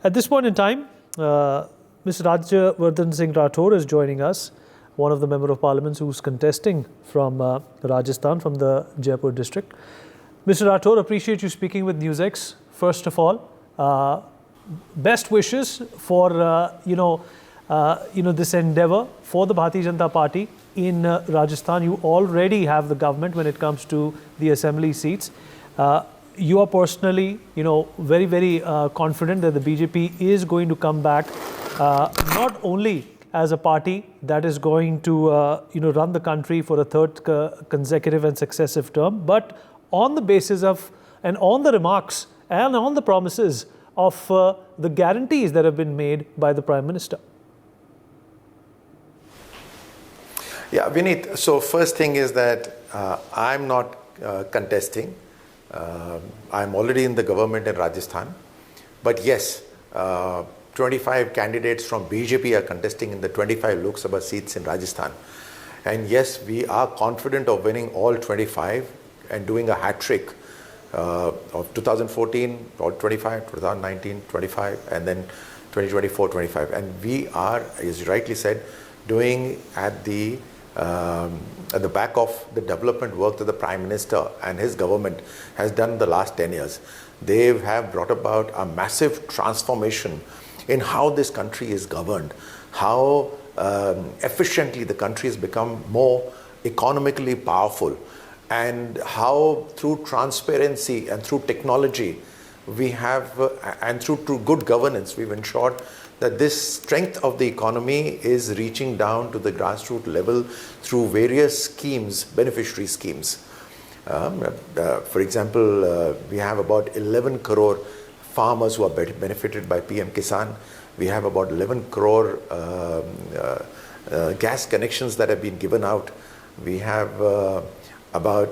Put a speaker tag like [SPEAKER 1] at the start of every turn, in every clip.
[SPEAKER 1] At this point in time, Mr. Rajavardhan Singh Rathore is joining us, one of the Member of Parliament who's contesting from Rajasthan, from the Jaipur district. Mr. Rathore, appreciate you speaking with NewsX. First of all, best wishes for this endeavor for the Bharatiya Janata Party in Rajasthan. You already have the government when it comes to the assembly seats. You are personally, very, very confident that the BJP is going to come back, not only as a party that is going to, run the country for a third consecutive and successive term, but on the basis of, and on the remarks and on the promises of the guarantees that have been made by the Prime Minister.
[SPEAKER 2] Yeah, Vineet, so first thing is that I'm not contesting. I'm already in the government in Rajasthan. But yes, 25 candidates from BJP are contesting in the 25 Lok Sabha seats in Rajasthan. And yes, we are confident of winning all 25 and doing a hat trick of 2014, all 25, 2019, 25, and then 2024, 25. And we are, as you rightly said, doing at the back of the development work that the Prime Minister and his government has done in the last 10 years. They have brought about a massive transformation in how this country is governed, how efficiently the country has become more economically powerful, and how through transparency and through technology we have, and through good governance, we've ensured that this strength of the economy is reaching down to the grassroots level through various schemes, beneficiary schemes. For example, we have about 11 crore farmers who are benefited by PM Kisan. We have about 11 crore gas connections that have been given out. We have about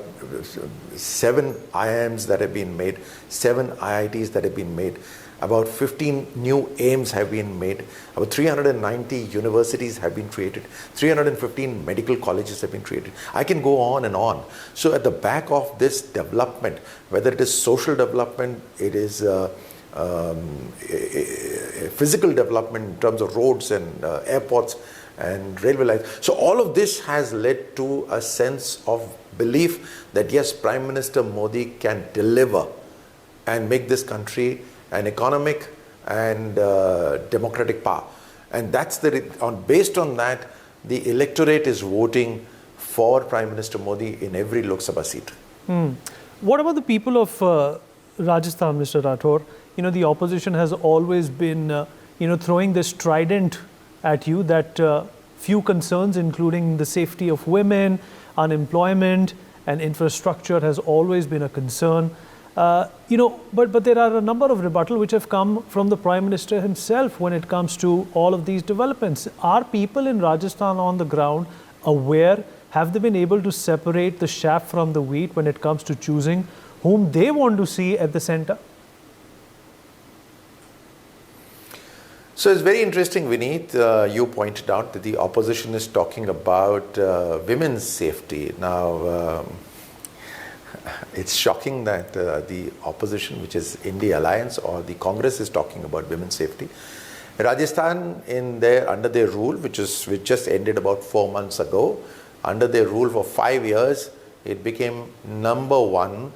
[SPEAKER 2] 7 IIMs that have been made, 7 IITs that have been made. About 15 new AIMs have been made. About 390 universities have been created. 315 medical colleges have been created. I can go on and on. So at the back of this development, whether it is social development, it is physical development in terms of roads and airports and railway lines. So all of this has led to a sense of belief that yes, Prime Minister Modi can deliver and make this country an economic and democratic power. And that's based on that, the electorate is voting for Prime Minister Modi in every Lok Sabha seat.
[SPEAKER 1] What about the people of Rajasthan, Mr. Rathore? The opposition has always been, throwing this trident at you that few concerns, including the safety of women, unemployment, and infrastructure has always been a concern. But there are a number of rebuttals which have come from the Prime Minister himself when it comes to all of these developments. Are people in Rajasthan on the ground aware? Have they been able to separate the chaff from the wheat when it comes to choosing whom they want to see at the center?
[SPEAKER 2] So it's very interesting, Vineet. You pointed out that the opposition is talking about women's safety. Now, it's shocking that the opposition, which is India Alliance or the Congress, is talking about women's safety. Rajasthan, under their rule, which just ended about 4 months ago, under their rule for 5 years, it became #1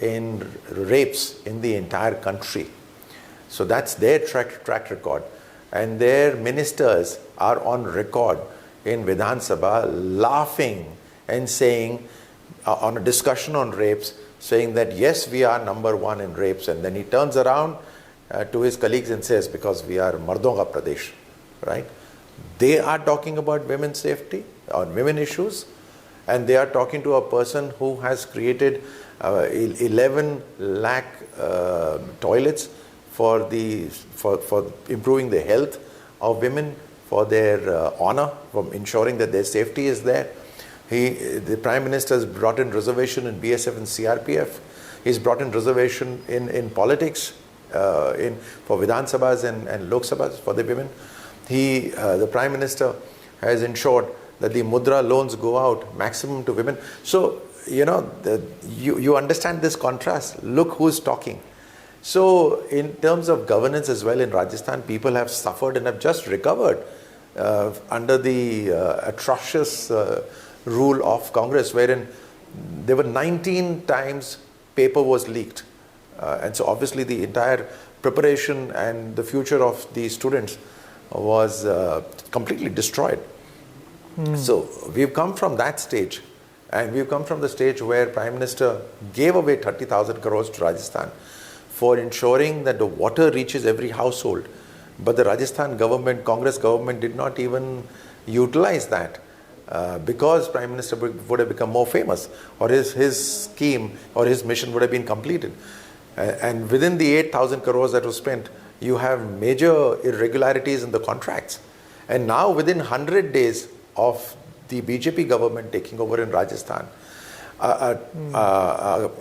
[SPEAKER 2] in rapes in the entire country. So that's their track record. And their ministers are on record in Vidhan Sabha laughing and saying, on a discussion on rapes, saying that yes, we are #1 in rapes. And then he turns around to his colleagues and says, because we are Mardon ka Pradesh, right? They are talking about women's safety, on women issues, and they are talking to a person who has created 11 lakh toilets for improving the health of women, for their honor, from ensuring that their safety is there. The Prime Minister has brought in reservation in BSF and CRPF. He's brought in reservation in politics, for Vidhan Sabhas and Lok Sabhas for the women. The Prime Minister has ensured that the Mudra loans go out maximum to women. So, you understand this contrast. Look who's talking. So in terms of governance as well in Rajasthan, people have suffered and have just recovered under the atrocious rule of Congress, wherein there were 19 times paper was leaked. And so obviously the entire preparation and the future of the students was completely destroyed. So we've come from that stage, and we've come from the stage where Prime Minister gave away 30,000 crores to Rajasthan for ensuring that the water reaches every household. But the Rajasthan government, Congress government, did not even utilize that because Prime Minister would have become more famous, or his scheme or his mission would have been completed. And within the 8,000 crores that was spent, you have major irregularities in the contracts. And now within 100 days of the BJP government taking over in Rajasthan,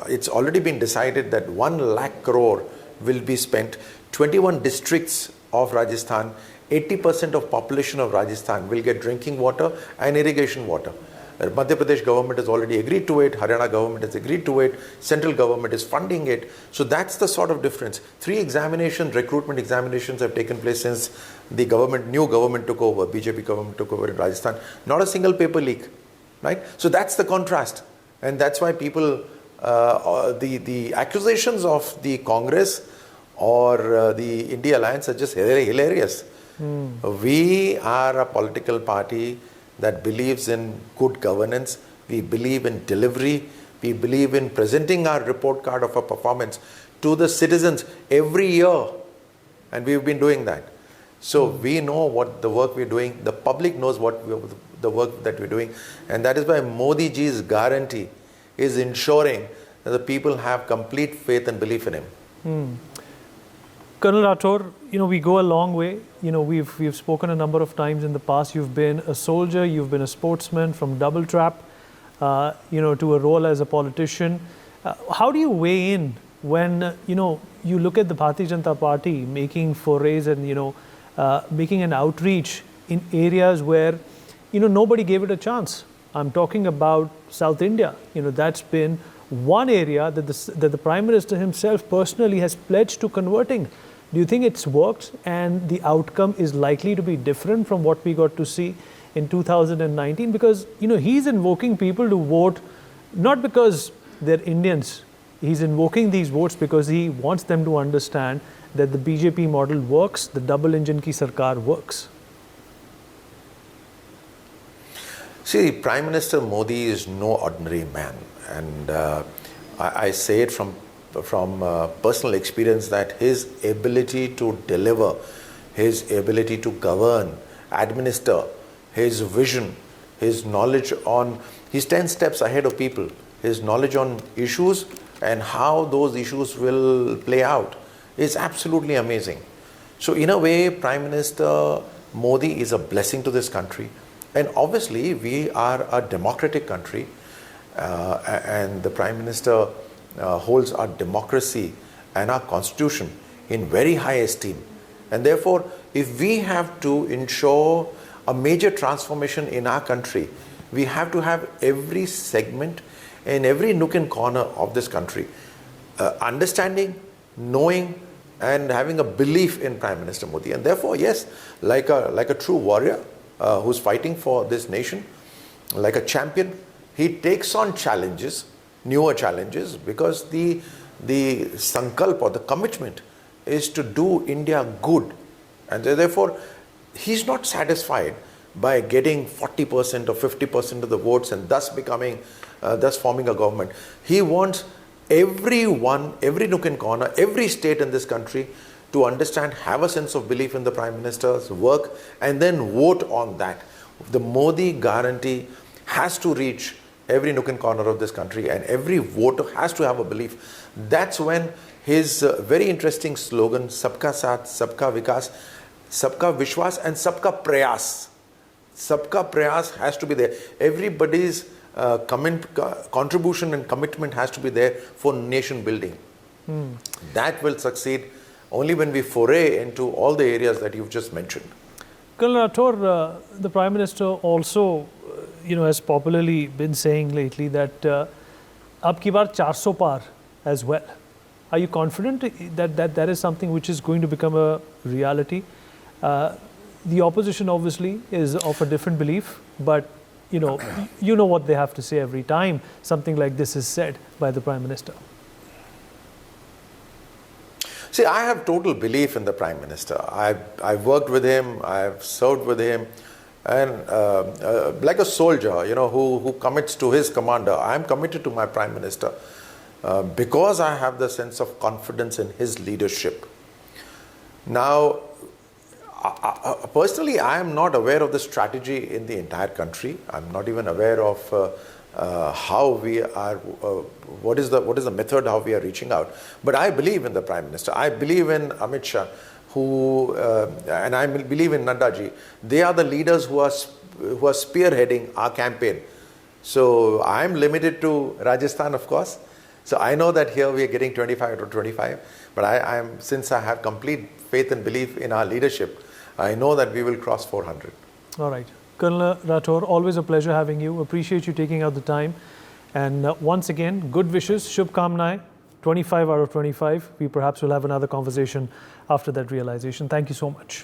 [SPEAKER 2] it's already been decided that 1 lakh crore will be spent. 21 districts of Rajasthan, 80% of population of Rajasthan will get drinking water and irrigation water. Madhya Pradesh government has already agreed to it, Haryana government has agreed to it, central government is funding it. So that's the sort of difference. 3 recruitment examinations have taken place since the new government took over, BJP government took over in Rajasthan. Not a single paper leak, right? So that's the contrast. And that's why people, the accusations of the Congress or the India Alliance are just hilarious. We are a political party that believes in good governance. We believe in delivery. We believe in presenting our report card of our performance to the citizens every year. And we've been doing that. So we know what the work we're doing. The public knows the work that we're doing. And that is why Modi ji's guarantee is ensuring that the people have complete faith and belief in him.
[SPEAKER 1] Colonel Rathore, we go a long way. We've spoken a number of times in the past. You've been a soldier, you've been a sportsman, from double trap, to a role as a politician. How do you weigh in when, you look at the Bharatiya Janata Party making forays and, making an outreach in areas where, nobody gave it a chance? I'm talking about South India. That's been one area that the Prime Minister himself personally has pledged to converting. Do you think it's worked and the outcome is likely to be different from what we got to see in 2019? Because, he's invoking people to vote not because they're Indians. He's invoking these votes because he wants them to understand that the BJP model works, the double engine ki sarkar works.
[SPEAKER 2] See, Prime Minister Modi is no ordinary man. And I say it from personal experience that his ability to deliver, his ability to govern, administer, his vision, his knowledge on, he's 10 steps ahead of people, his knowledge on issues and how those issues will play out is absolutely amazing. So in a way, Prime Minister Modi is a blessing to this country. And obviously, we are a democratic country. And the Prime Minister holds our democracy and our constitution in very high esteem. And therefore, if we have to ensure a major transformation in our country, we have to have every segment and every nook and corner of this country understanding, knowing, and having a belief in Prime Minister Modi. And therefore, yes, like a true warrior who's fighting for this nation, like a champion, he takes on challenges, newer challenges, because the sankalp or the commitment is to do India good. And therefore, he's not satisfied by getting 40% or 50% of the votes and thus forming a government. He wants everyone, every nook and corner, every state in this country to understand, have a sense of belief in the Prime Minister's work, and then vote on that. The Modi guarantee has to reach every nook and corner of this country, and every voter has to have a belief. That's when his very interesting slogan, Sabka Saath, Sabka Vikas, Sabka Vishwas, and Sabka Prayas. Sabka Prayas has to be there. Everybody's contribution and commitment has to be there for nation building. That will succeed only when we foray into all the areas that you've just mentioned.
[SPEAKER 1] Colonel Rathore, the Prime Minister also, has popularly been saying lately that ab ki baar 400 par as well. Are you confident that is something which is going to become a reality? The opposition obviously is of a different belief, but you know what they have to say every time something like this is said by the Prime Minister.
[SPEAKER 2] See, I have total belief in the Prime Minister. I've worked with him, I've served with him, and like a soldier, who commits to his commander, I'm committed to my Prime Minister because I have the sense of confidence in his leadership. Now, personally, I am not aware of the strategy in the entire country. I'm not even aware of how we are, what is the method, how we are reaching out. But I believe in the Prime Minister. I believe in Amit Shah, and I believe in Nadda ji. They are the leaders who are spearheading our campaign. So I am limited to Rajasthan, of course. So I know that here we are getting 25 to 25. But since I have complete faith and belief in our leadership, I know that we will cross 400.
[SPEAKER 1] All right. Colonel Rathore, always a pleasure having you. Appreciate you taking out the time. And once again, good wishes. Shubh Kamnai, 25 out of 25. We perhaps will have another conversation after that realization. Thank you so much.